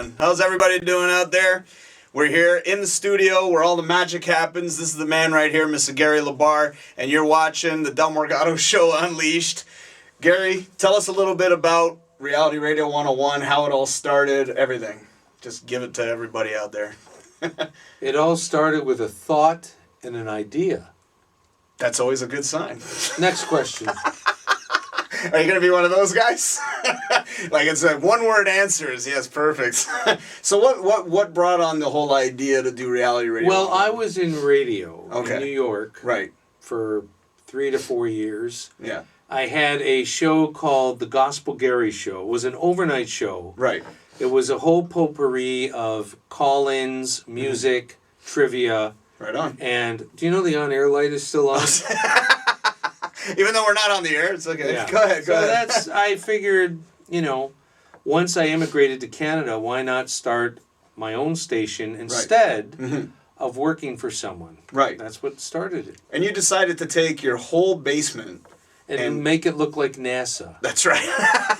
doing? How's everybody doing out there? We're here in the studio where all the magic happens. This is the man right here, Mr. Gary LaBarr, and you're watching the Morgado Show Unleashed. Gary, tell us a little bit about Reality Radio 101, how it all started, everything. Just give it to everybody out there. It all started with a thought and an idea. That's always a good sign. Next question. Are you going to be one of those guys? Like it's a one-word answers. Yes, perfect. So what brought on the whole idea to do Reality Radio? Well, I was in radio in New York for 3 to 4 years. Yeah. I had a show called The Gospel Gary Show. It was an overnight show. Right. It was a whole potpourri of call-ins, music, trivia. Right on. And do you know the on-air light is still on? Even though we're not on the air, it's okay. Yeah. Go ahead. I figured, once I immigrated to Canada, why not start my own station instead of working for someone? Right. That's what started it. And you decided to take your whole basement and make it look like NASA. That's right.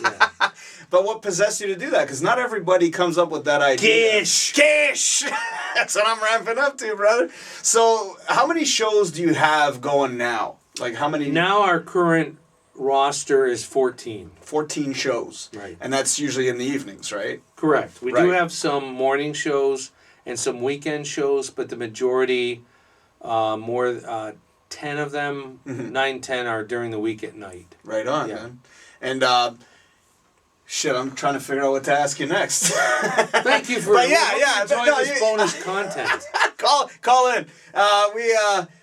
Yeah. But what possessed you to do that? Because not everybody comes up with that idea. Gish! That's what I'm ramping up to, brother. So how many shows do you have going now? Like how many? Now our current roster is 14. 14 shows. Right. And that's usually in the evenings, right? Correct. We do have some morning shows and some weekend shows, but the majority, 10 of them, 9, 10 are during the week at night. Right on, man. And shit, I'm trying to figure out what to ask you next. Thank you for enjoying this bonus content. Call in.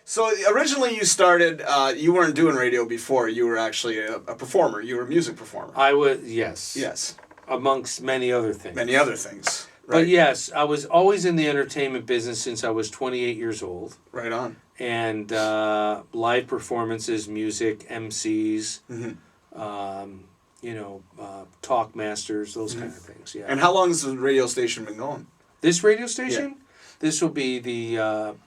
So originally you started, you weren't doing radio before. You were actually a performer. You were a music performer. I was, yes. Yes. Amongst many other things. Many other things. Right. But yes, I was always in the entertainment business since I was 28 years old. Right on. And live performances, music, MCs, talk masters, those kind of things. Yeah. And how long has the radio station been going? This radio station? Yeah. This will be the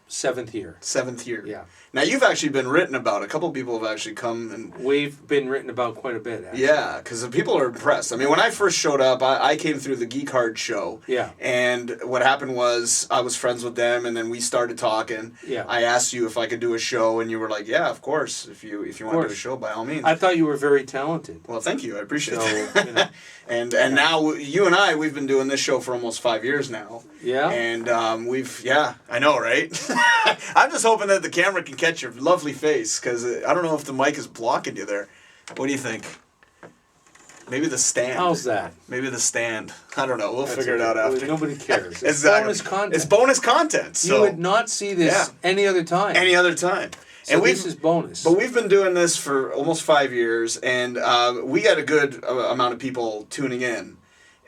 7th year. 7th year. Yeah. Now you've actually been written about. A couple of people have actually come and... We've been written about quite a bit, actually. Yeah, because the people are impressed. I mean, when I first showed up, I came through the Geek Hard show. Yeah. And what happened was I was friends with them, and then we started talking. Yeah. I asked you if I could do a show, and you were like, yeah, of course. If you want to do a show, by all means. I thought you were very talented. Well, thank you. I appreciate that. And now you and I, we've been doing this show for almost 5 years now. Yeah. And I know, right? I'm just hoping that the camera can catch your lovely face, because I don't know if the mic is blocking you there. What do you think? Maybe the stand. How's that? Maybe the stand. I don't know. We'll figure it out after. Nobody cares. It's bonus content. It's bonus content. So. You would not see this any other time. Any other time. So and this is bonus. But we've been doing this for almost 5 years, and we got a good amount of people tuning in.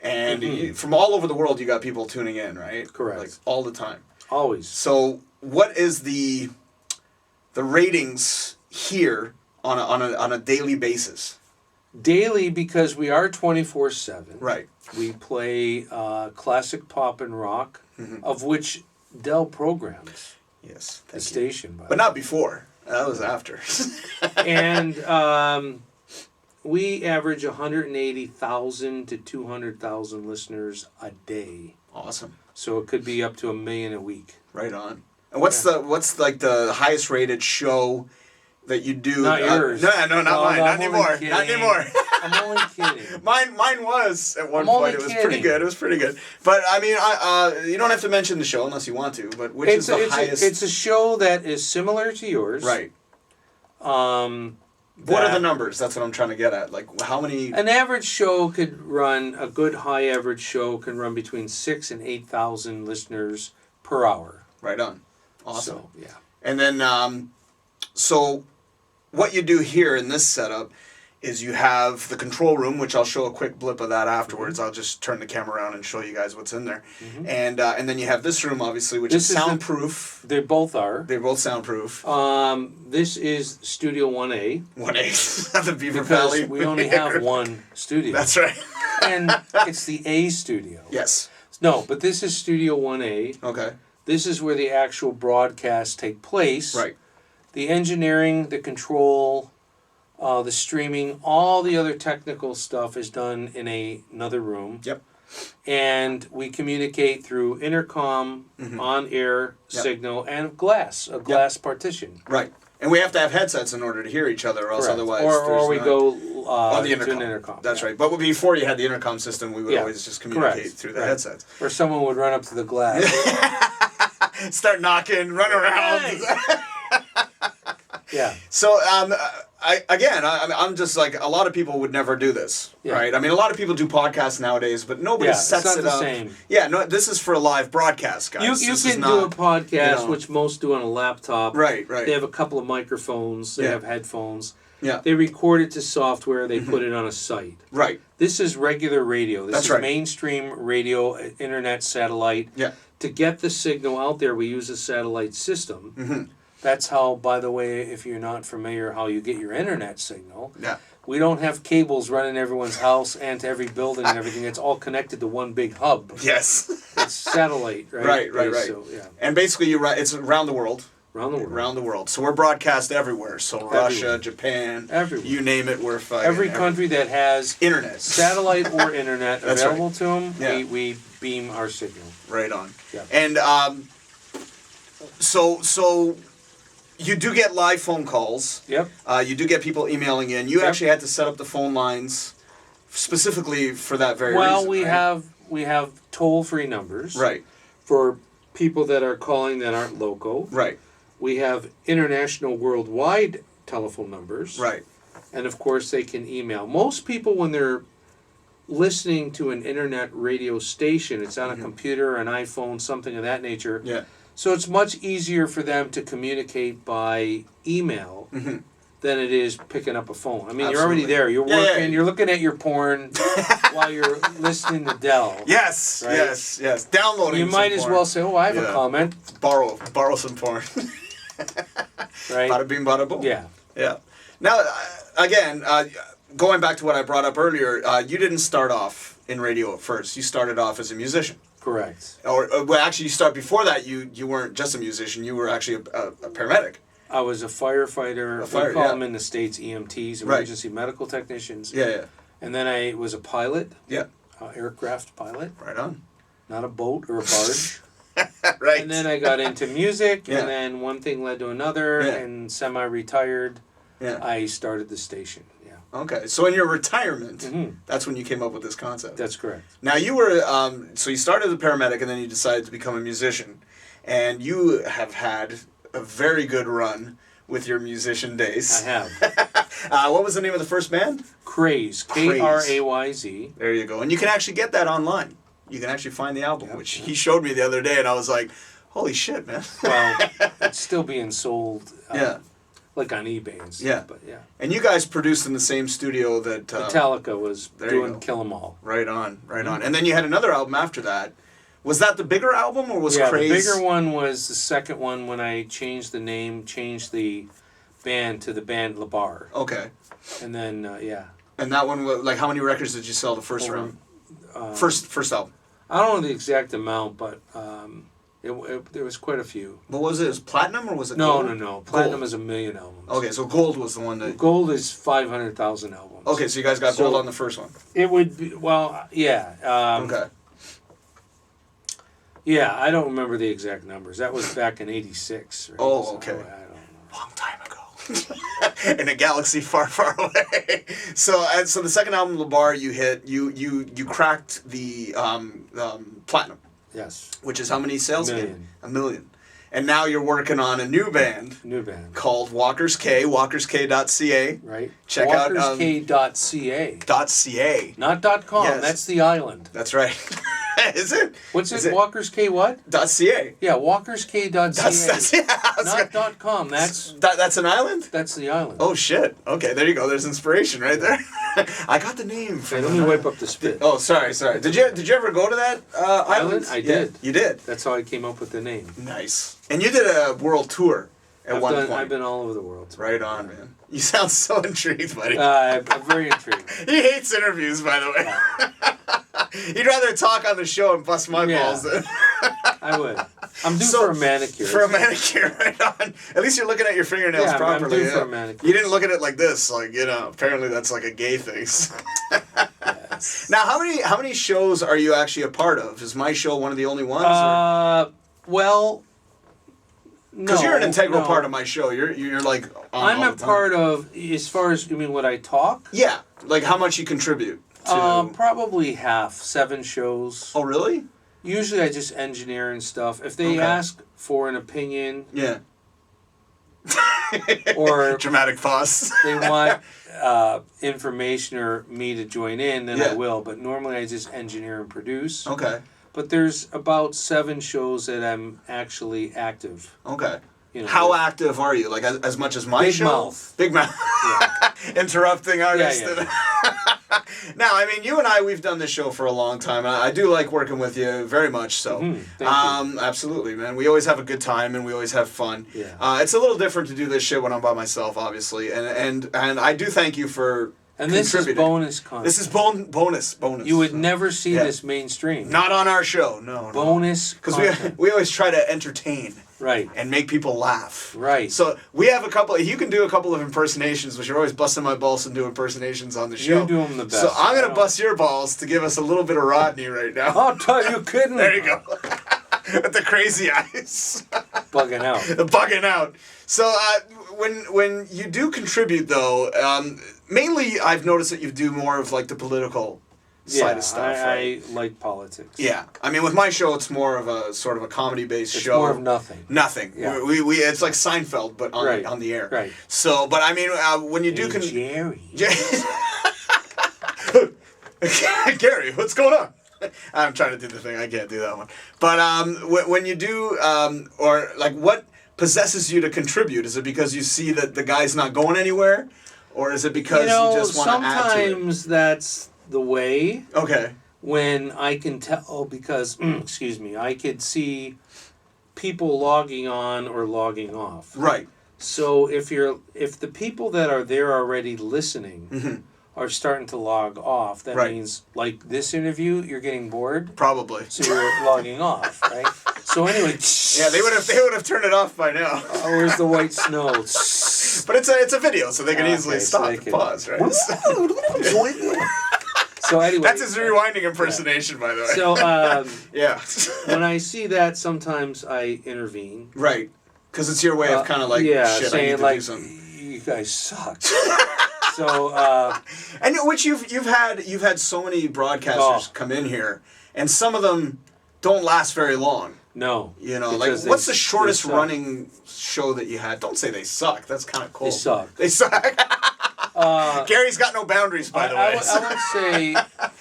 And from all over the world, you got people tuning in, right? Correct. Like all the time. Always. So what is the ratings here on a daily basis? Daily, because we are 24/7. Right. We play classic pop and rock, of which Dell programs. Yes. The station, but not before. That was after. And we average 180,000 to 200,000 listeners a day. Awesome. So it could be up to 1 million a week. Right on. And what's the highest rated show that you do? Not yours. No, not mine. Not anymore. Not anymore. I'm only kidding. Mine was at one point. It was pretty good. It was pretty good. But I mean, you don't have to mention the show unless you want to. But which is the highest? It's a show that is similar to yours. Right. What are the numbers? That's what I'm trying to get at. Like how many? An average show could run, a good high average show can run between 6,000 and 8,000 listeners per hour. Right on. Awesome. So, yeah. And then, so what you do here in this setup is you have the control room, which I'll show a quick blip of that afterwards. I'll just turn the camera around and show you guys what's in there. And then you have this room, obviously, which is soundproof. They both are. They're both soundproof. This is Studio 1A. 1A. The Beaver Valley. Because we only have one studio. That's right. And it's the A studio. Yes. No, but this is Studio 1A. Okay. This is where the actual broadcasts take place. Right. The engineering, the control, the streaming, all the other technical stuff is done in another room. Yep. And we communicate through intercom, on-air signal, and a glass partition. Right. And we have to have headsets in order to hear each other, or else otherwise... Or we go on the intercom. to an intercom. That's right. But before you had the intercom system, we would always just communicate through the headsets. Or someone would run up to the glass. Start knocking, run around. Yeah. So, I'm just like, a lot of people would never do this, right? I mean, a lot of people do podcasts nowadays, but nobody sets it up. Same. Yeah, no, this is for a live broadcast, guys. You can do a podcast, which most do on a laptop. Right. They have a couple of microphones. They have headphones. Yeah. They record it to software. They put it on a site. Right. This is regular radio. This is mainstream radio, internet, satellite. Yeah. To get the signal out there, we use a satellite system. That's how, by the way, if you're not familiar, how you get your internet signal. Yeah. We don't have cables running everyone's house and to every building and everything. It's all connected to one big hub. Yes. It's satellite, right? Right. So, yeah. And basically, it's around the world. Around the world. So we're broadcast everywhere. So Russia, Japan, everywhere. You name it, we're fucking every country that has internet, satellite or internet available to them, we beam our signal. Right on. Yeah. And so you do get live phone calls. Yep. You do get people emailing in. You actually had to set up the phone lines specifically for that very reason. Well, we have toll-free numbers. Right. For people that are calling that aren't local. Right. We have international worldwide telephone numbers. Right. And of course they can email. Most people, when they're listening to an internet radio station, it's on a computer, an iPhone, something of that nature. Yeah. So it's much easier for them to communicate by email than it is picking up a phone. I mean, you're already there. You're working. You're looking at your porn while you're listening to Dell. Yes, right? yes. Downloading. You might as well say, "Oh, I have a comment." Borrow some porn. Right. Bada bing, bada boom. Yeah. Now, again, going back to what I brought up earlier, you didn't start off in radio at first. You started off as a musician. Correct. Or well, actually, you start before that. You weren't just a musician. You were actually a paramedic. I was a firefighter. We call them in the States EMTs, emergency medical technicians. Yeah. And then I was a pilot. Yeah. Aircraft pilot. Right on. Not a boat or a barge. Right. And then I got into music, and then one thing led to another, and semi-retired. Yeah. I started the station. Yeah. Okay, so in your retirement, that's when you came up with this concept. That's correct. Now you were, so you started as a paramedic, and then you decided to become a musician, and you have had a very good run with your musician days. I have. What was the name of the first band? Krayz. Krayz. There you go. And you can actually get that online. You can actually find the album, which he showed me the other day, and I was like, holy shit, man. Well, it's still being sold. Like on eBay and stuff. Yeah. But yeah. And you guys produced in the same studio that... Metallica was doing Kill 'Em All. Right on. And then you had another album after that. Was that the bigger album, or was Krayz... the bigger one was the second one when I changed the name, changed the band to the band LaBarr. Okay. And then, And that one, like, how many records did you sell the first round? First album? I don't know the exact amount, but there was quite a few. What was it? Was it platinum or was it gold? No. Platinum is 1 million albums. Okay, so gold was the one that... Gold is 500,000 albums. Okay, so you guys got gold on the first one. It would be, okay. Yeah, I don't remember the exact numbers. That was back in 86. Right? Oh, okay. I don't know. Long time ago. In a galaxy far, far away. So the second album, LaBarr, you hit, you cracked the platinum. Yes. Which is how many sales? 1 million. 1 million. And now you're working on a new band. Called Walker's K, walkersk.ca. Right. Check out... walkersk.ca. .ca. Not .com, yes. That's the island. That's right. Is it? What's it? Walker's K what? .ca. Yeah, walkersk.ca. Not .com. That's an island? That's the island. Oh, shit. Okay, there you go. There's inspiration right there. I got the name. Let me wipe up the spit. Oh, sorry. Did you ever go to that island? I did. Yeah, you did? That's how I came up with the name. Nice. And you did a world tour at one point. I've been all over the world. Right on, man. You sound so intrigued, buddy. I'm very intrigued. He hates interviews, by the way. He'd rather talk on the show and bust my balls than... I would. I'm due for a manicure. For a manicure, right on. At least you're looking at your fingernails properly. I'm due for a manicure. You didn't look at it like this, like, apparently that's like a gay thing. Now, how many shows are you actually a part of? Is my show one of the only ones? Well, no. Because you're an integral part of my show. You're like on I'm all a the time. part of, as far as, you mean what I talk? Yeah, like how much you contribute to... Probably half, 7 shows. Oh, really? Usually I just engineer and stuff. If they ask for an opinion... Yeah. or dramatic pause. they want information or me to join in, then I will. But normally I just engineer and produce. Okay. But there's about 7 shows that I'm actually active. Okay. You know, how active are you? Like as much as my big show? Mouth. Big mouth. Yeah. Interrupting artist. Yeah. Now, I mean, you and I, we've done this show for a long time. I do like working with you very much so. Thank you. Absolutely, man. We always have a good time and we always have fun. Yeah. It's a little different to do this shit when I'm by myself, obviously. And I do thank you for this is bonus content. This is bonus. You would never see this mainstream. Not on our show, no. Bonus because we always try to entertain. Right. And make people laugh. Right. So we have you can do a couple of impersonations, which you're always busting my balls and do impersonations on the show. You do them the best. So I'm going to bust your balls to give us a little bit of Rodney right now. I'll tell you kidding. There you go. With the crazy eyes. Bugging out. Bugging out. So when you do contribute, though, mainly I've noticed that you do more of like the political side of stuff. I like politics. Yeah, I mean, with my show, it's more of a sort of a comedy-based show. It's more of nothing. Nothing. Yeah. We it's like Seinfeld, but on the air. Right. So, but I mean, when you do Jerry. Gary, what's going on? I'm trying to do the thing. I can't do that one. But when you do, or like, what possesses you to contribute? Is it because you see that the guy's not going anywhere, or is it because you just want to add to it? Sometimes that's the way. Okay. When I can tell, because excuse me, I could see people logging on or logging off. Right. So if the people that are there already listening are starting to log off, that means like this interview, you're getting bored. Probably. So you're logging off, right? So anyway. Yeah, they would have turned it off by now. Where's the white snow? But it's a video, so they can easily stop and pause, right? So anyway, that's his rewinding impersonation, by the way. So yeah, when I see that, sometimes I intervene. Right, because it's your way of kind of like shit, saying I need to like do something. You guys suck. So and which you've had so many broadcasters come in here, and some of them don't last very long. No, you know, like what's the shortest running show that you had? Don't say they suck. That's kind of cool. They suck. They suck. Gary's got no boundaries, by the way. I would say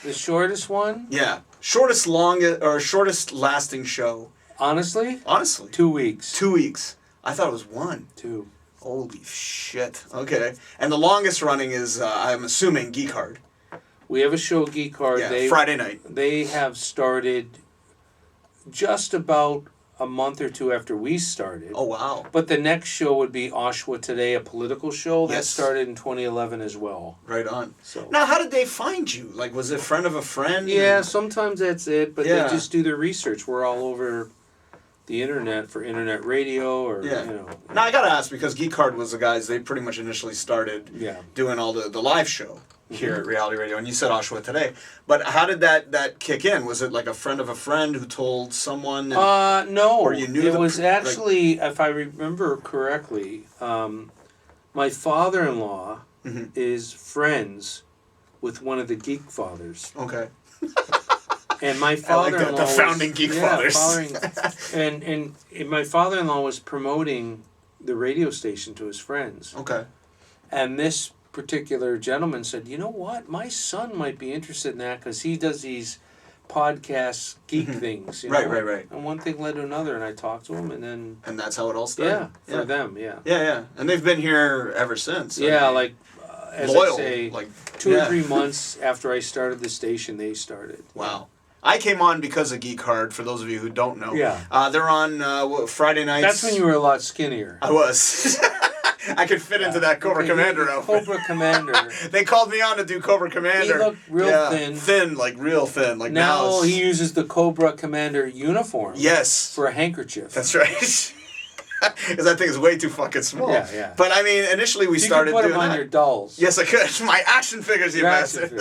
the shortest one. Yeah, shortest lasting show. Honestly. 2 weeks. 2 weeks. I thought it was 1. 2. Holy shit. Okay. And the longest running is, I'm assuming, Geek Hard. We have a show, Geek Hard. Yeah, Friday night. They have started just about a month or 2 after we started. Oh, wow. But the next show would be Oshawa Today, a political show. That started in 2011 as well. Right on. So now, how did they find you? Like, was it a friend of a friend? Yeah, sometimes that's it. But they just do their research. We're all over the internet for internet radio or, you know. Now, I got to ask, because Geek Hard was the guys, they pretty much initially started doing all the live show here at Reality Radio, and you said Oshawa Today. But how did that kick in? Was it like a friend of a friend who told someone? No. Or you knew it was actually, if I remember correctly, my father-in-law is friends with one of the Geek Fathers. Okay. And my father-in-law the founding Geek Fathers. And my father-in-law was promoting the radio station to his friends. Okay. And this particular gentleman said, you know what, my son might be interested in that because he does these podcast geek things. You know? Right. And one thing led to another, and I talked to him, and then... And that's how it all started? For them, yeah. Yeah. And they've been here ever since. Yeah, like, as loyal, I say, like 2 or 3 months after I started the station, they started. Wow. I came on because of Geek Hard, for those of you who don't know. Yeah. They're on Friday nights. That's when you were a lot skinnier. I was. I could fit into that Cobra Commander outfit. Cobra Commander. They called me on to do Cobra Commander. He looked real thin. Thin, like real thin. Like now he uses the Cobra Commander uniform. Yes. For a handkerchief. That's right. Because that thing is way too fucking small. Yeah. But I mean, initially we started doing that. You could put them on your dolls. Yes, I could. My action figures, you bastard.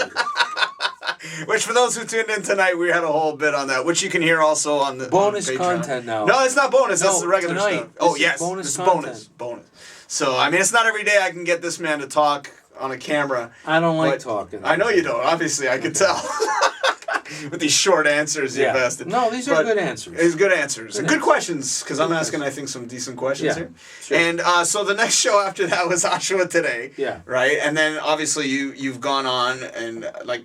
Which, for those who tuned in tonight, we had a whole bit on that, which you can hear also on the bonus on Patreon. Content now. No, it's not bonus. That's the regular tonight, stuff. Oh, yes. Bonus This content. is bonus. So, I mean, it's not every day I can get this man to talk on a camera. I don't like talking. I know you don't. Obviously, I could tell. With these short answers you've asked. No, these are good answers. It's good answers. And good questions, because I'm asking, I think, some decent questions here. Sure. And so the next show after that was Oshawa Today. Yeah. Right? And then, obviously, you've gone on and, like,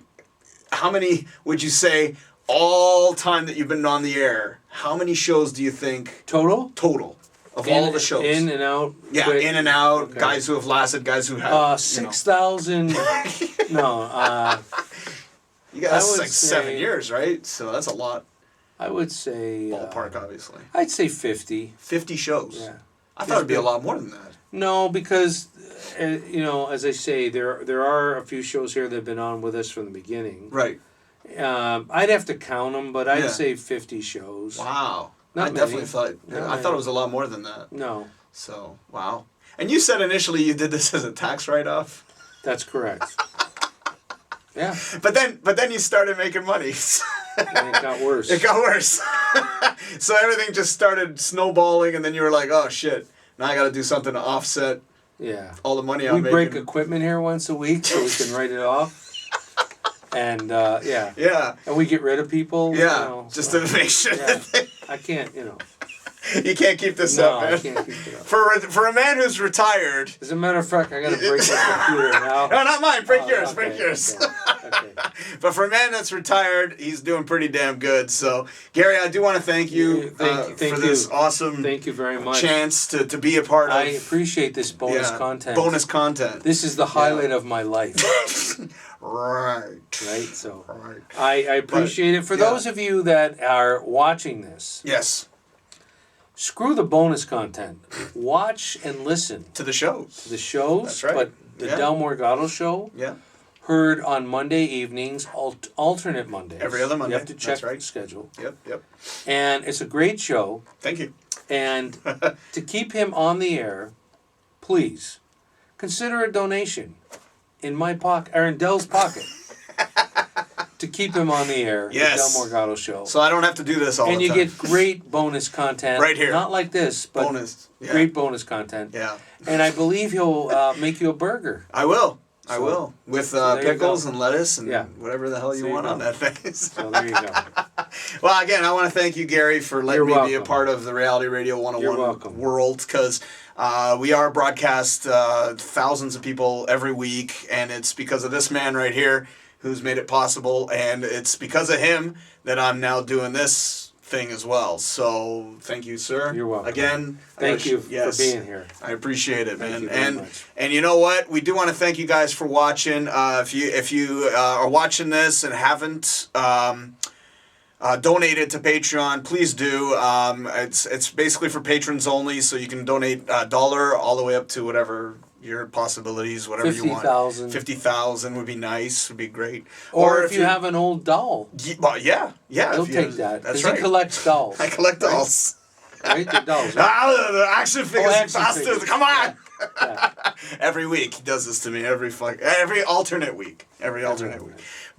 how many would you say all time that you've been on the air, how many shows do you think? Total? Of all the shows. In and out. Yeah, quick. In and out. Okay. Guys who have lasted, guys who have. 6,000. No. You got like 7 years, right? So that's a lot. I would say. Ballpark, obviously. I'd say 50. 50 shows? Yeah. I thought it'd be a lot more than that. No, because, as I say, there are a few shows here that have been on with us from the beginning. Right. I'd have to count them, but I'd say 50 shows. Wow. Not many. Definitely thought. I thought it was a lot more than that. No. So, wow. And you said initially you did this as a tax write-off. That's correct. Yeah. But then you started making money. And it got worse. So everything just started snowballing, and then you were like, oh shit, now I got to do something to offset all the money I'm making. We break equipment here once a week so we can write it off. And yeah. And we get rid of people. Yeah. Just to make sure. Yeah. I can't, You can't keep this up, man. I can't keep it up. For a man who's retired. As a matter of fact, I got to break my computer now. No, not mine. Break yours. Okay, Break yours. Okay. But for a man that's retired, he's doing pretty damn good. So, Gary, I do want to thank you for this awesome thank you very much. Chance to be a part of. I appreciate this bonus content. Bonus content. This is the highlight of my life. Right. So I appreciate it. For those of you that are watching this. Yes. Screw the bonus content. Watch and listen. To the shows. That's right. But the Del Morgado Show. Yeah. Heard on Monday evenings, alternate Mondays. Every other Monday. You have to check the schedule. Yep. And it's a great show. Thank you. And to keep him on the air, please consider a donation in my pocket or in Del's pocket to keep him on the air. Yes. The Del Morgado Show. So I don't have to do this all the time. And you get great bonus content. Right here. Not like this, but great bonus content. Yeah. And I believe he'll make you a burger. I will. With pickles and lettuce and whatever the hell you want on that thing. So there you go. Well, again, I want to thank you, Gary, for letting me be a part of the Reality Radio 101 world, because we are broadcast thousands of people every week, and it's because of this man right here who's made it possible, and it's because of him that I'm now doing this thing as well. So thank you, sir. You're welcome. Again, thank you for being here. I appreciate it, man. Thank you very much. And you know what? We do want to thank you guys for watching. If you are watching this and haven't donated to Patreon, please do. It's basically for patrons only, so you can donate $1 all the way up to whatever your possibilities, whatever you want. 50,000. 50,000 would be nice. Would be great. Or if you have an old doll. Well, yeah. He'll take that. Because he collects dolls. I collect dolls. Right? The dolls. Right? The action figures bastards. Come on. Yeah. Every week he does this to me. Every alternate week.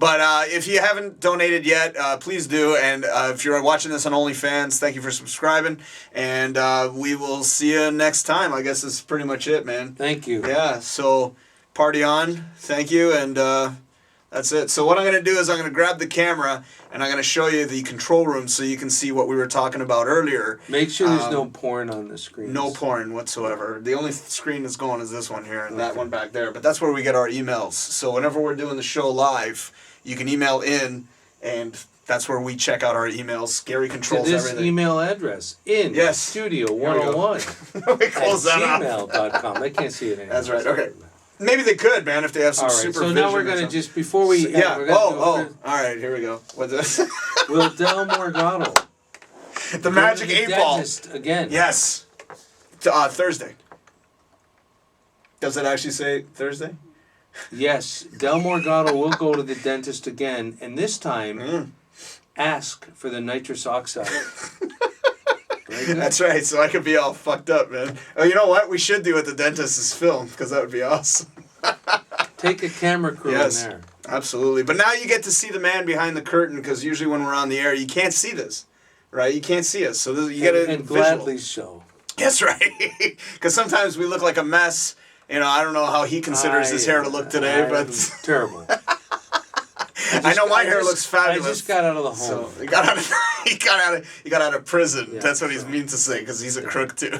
But if you haven't donated yet, please do. And if you're watching this on OnlyFans, thank you for subscribing. And we will see you next time. I guess that's pretty much it, man. Thank you. Yeah. So party on. Thank you. And that's it. So what I'm going to do is I'm going to grab the camera and I'm going to show you the control room so you can see what we were talking about earlier. Make sure there's no porn on the screen. No porn whatsoever. The only screen that's going is this one here and that one back there. But that's where we get our emails. So whenever we're doing the show live, you can email in, and that's where we check out our emails. Gary controls everything. This email address, Studio 101 we close that gmail.com. They can't see it anymore. That's right. Okay. Maybe they could, man, if they have some supervision. So now we're going to just, before we... All right, here we go. What's this? Will Del Morgado. The magic 8-ball. Again. Yes. Thursday. Does it actually say Thursday? Yes. Del Morgado will go to the dentist again, and this time, ask for the nitrous oxide. That's right, so I could be all fucked up, man. Oh, you know what? We should do at the dentist is film, because that would be awesome. Take a camera crew in there. Absolutely. But now you get to see the man behind the curtain, because usually when we're on the air, you can't see this, right? You can't see us. So you get it and visual. gladly so. That's right. Because sometimes we look like a mess. You know, I don't know how he considers his hair to look today, but terrible. I know my hair looks fabulous. I just got out of the home. So he got out of prison. Yeah, that's what he's mean to say, because he's a crook too.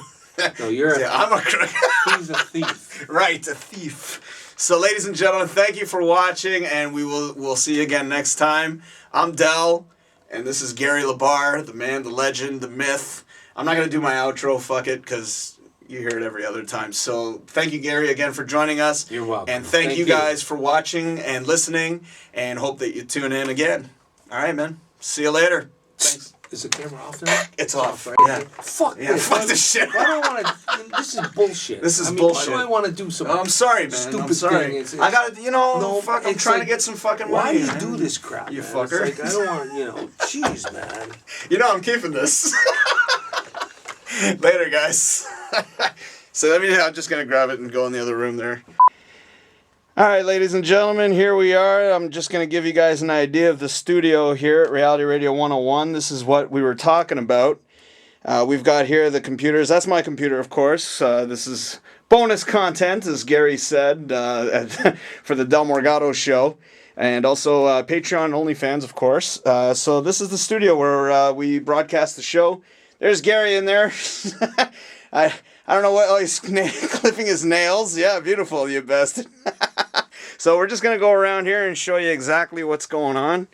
No, you're I'm a crook. He's a thief. Right, a thief. So, ladies and gentlemen, thank you for watching, and we'll see you again next time. I'm Del, and this is Gary LaBarr, the man, the legend, the myth. I'm not gonna do my outro. Fuck it, because you hear it every other time. So thank you, Gary, again for joining us. You're welcome. And thank you guys for watching and listening, and hope that you tune in again. All right, man. See you later. Thanks. Is the camera off now? It's off. Right? Yeah. Fuck this. Fuck this shit. Why do I want to... This is bullshit. This is bullshit. Why do I want to do some I'm sorry, man. stupid I'm sorry. thing? I got to, no, fuck, I'm trying to get some fucking why money. Why do you do this crap, you man? fucker? It's like, I don't want, jeez, man. I'm keeping this. Later, guys. So I'm just going to grab it and go in the other room there. All right, ladies and gentlemen, here we are. I'm just going to give you guys an idea of the studio here at Reality Radio 101. This is what we were talking about. We've got here the computers. That's my computer, of course. This is bonus content, as Gary said, for the Del Morgado Show. And also Patreon OnlyFans, of course. So this is the studio where we broadcast the show. There's Gary in there. I don't know what... Oh, he's clipping his nails. Yeah, beautiful, you bastard. So we're just going to go around here and show you exactly what's going on.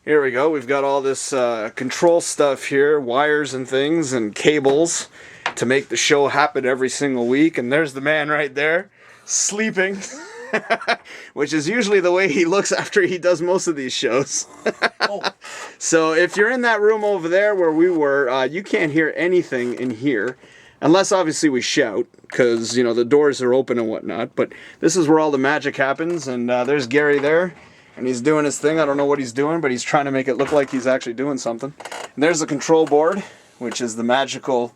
Here we go. We've got all this control stuff here, wires and things and cables to make the show happen every single week. And there's the man right there, sleeping, which is usually the way he looks after he does most of these shows. So if you're in that room over there where we were, you can't hear anything in here. Unless, obviously, we shout, because, the doors are open and whatnot. But this is where all the magic happens, and there's Gary there, and he's doing his thing. I don't know what he's doing, but he's trying to make it look like he's actually doing something. And there's the control board, which is the magical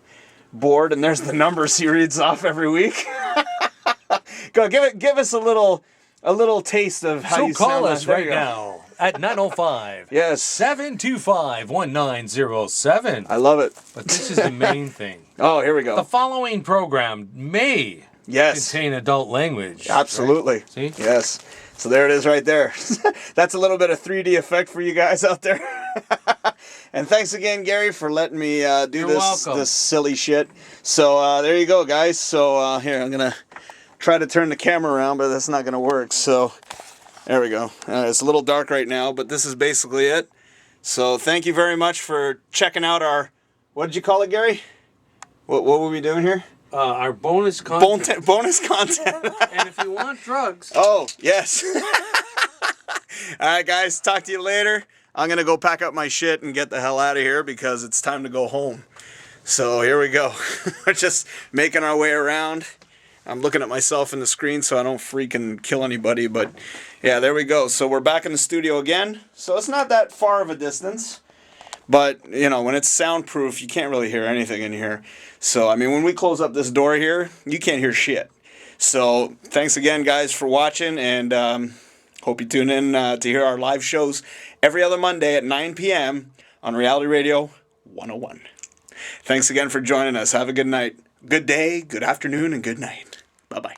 board, and there's the numbers he reads off every week. Go, give us a little taste of how you sound. So call us right now at 905. Yes. 725-1907. I love it. But this is the main thing. Oh, here we go. The following program may contain adult language. Absolutely. Right? See? Yes. So there it is right there. That's a little bit of 3D effect for you guys out there. And thanks again, Gary, for letting me do this silly shit. So there you go, guys. So here, I'm going to try to turn the camera around, but that's not going to work. So there we go. It's a little dark right now, but this is basically it. So thank you very much for checking out our... What did you call it, Gary? What were we doing here? Our bonus content. Bonus content. And if you want drugs. Oh, yes. All right, guys. Talk to you later. I'm going to go pack up my shit and get the hell out of here because it's time to go home. So here we go. We're just making our way around. I'm looking at myself in the screen so I don't freaking kill anybody. But yeah, there we go. So we're back in the studio again. So it's not that far of a distance. But, when it's soundproof, you can't really hear anything in here. So, when we close up this door here, you can't hear shit. So, thanks again, guys, for watching. And hope you tune in to hear our live shows every other Monday at 9 p.m. on Reality Radio 101. Thanks again for joining us. Have a good night. Good day, good afternoon, and good night. Bye-bye.